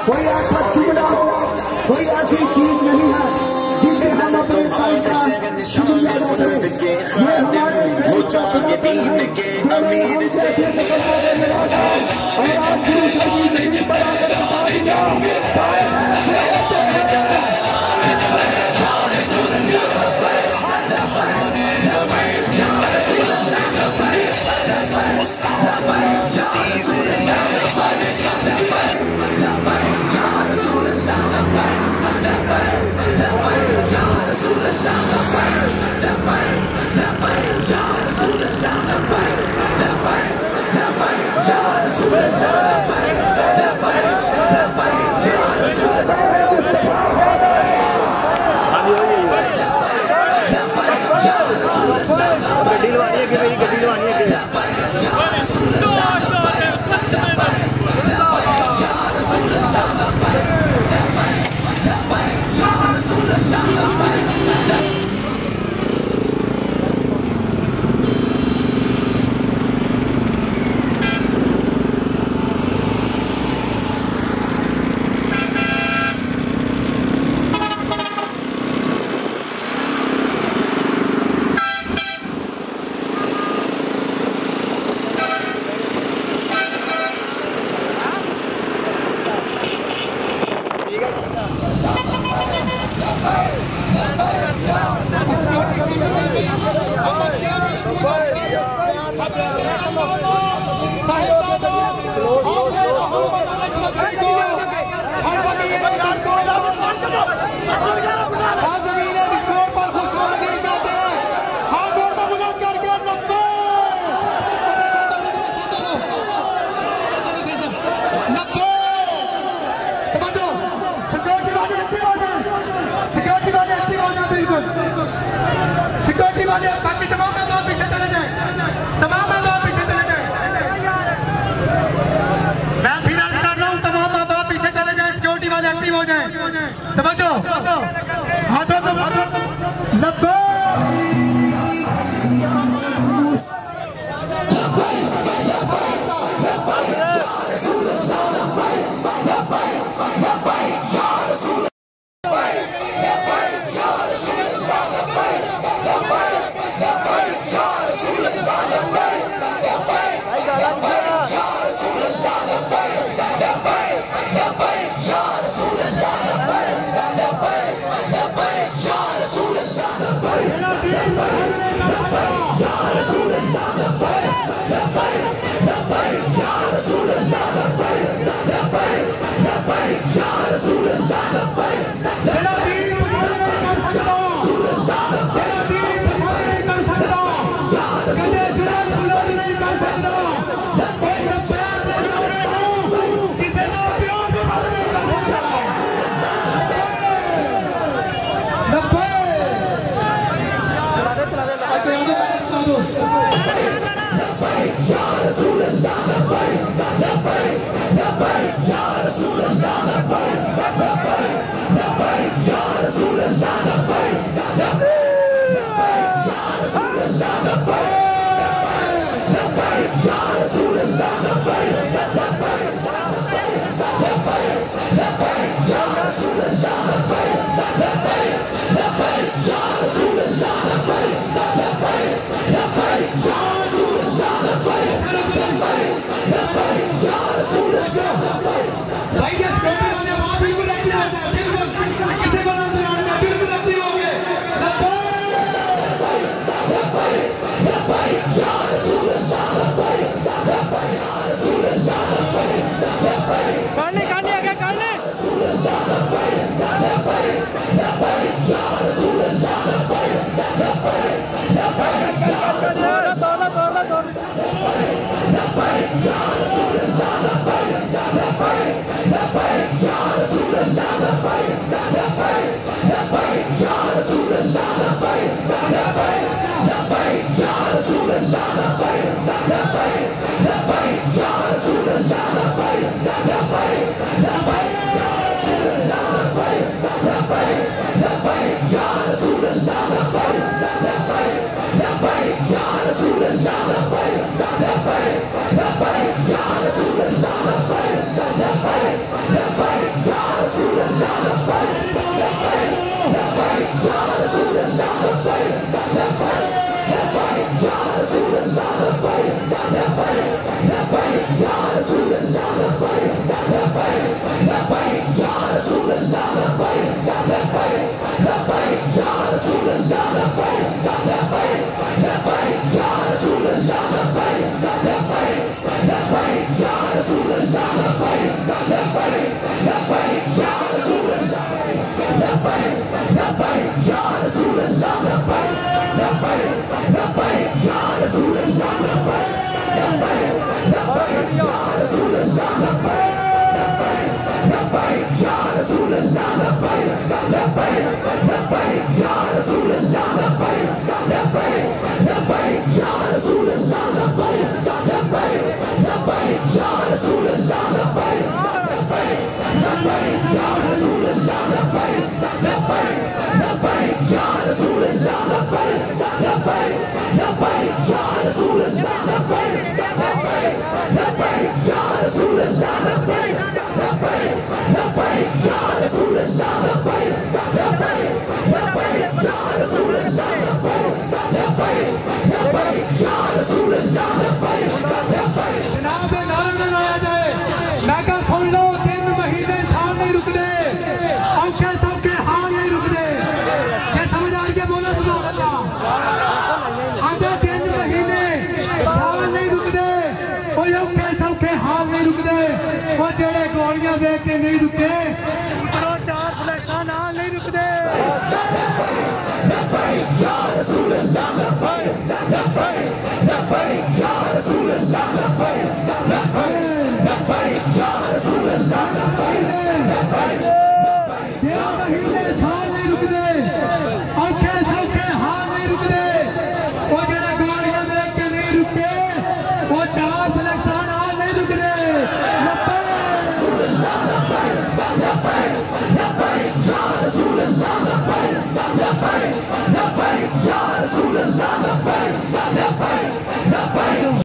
कोई ऐसा चुगला कोई ऐसी चीज नहीं है जिसे हम अपने भाई का शुक्रिया अदा करें। ये हमारे दीन के अमीर और आप गुरु साहिब की सिक्योरिटी वाले बाकी तमाम मेहमान पीछे चले जाए, तमाम मेहमान पीछे चले जाए। मैं फिर अर्ज कर रहा हूँ तमाम मेहमान पीछे चले जाए, सिक्योरिटी वाले एक्टिव हो जाए। समझो हाथों को लब्बैक मैं क्या सुन लो 3 महीने साल नहीं रुकते, औखे सौखे हाल नहीं रुकते। ये समझ आ गया? बोलो सुभान अल्लाह। आधे 3 महीने साल नहीं रुकते, कोई औखे सौखे हाल नहीं रुकते। वो जेड़े गोलियां देख के नहीं रुके, 4 फ्लैक्सां नाल नहीं रुकते।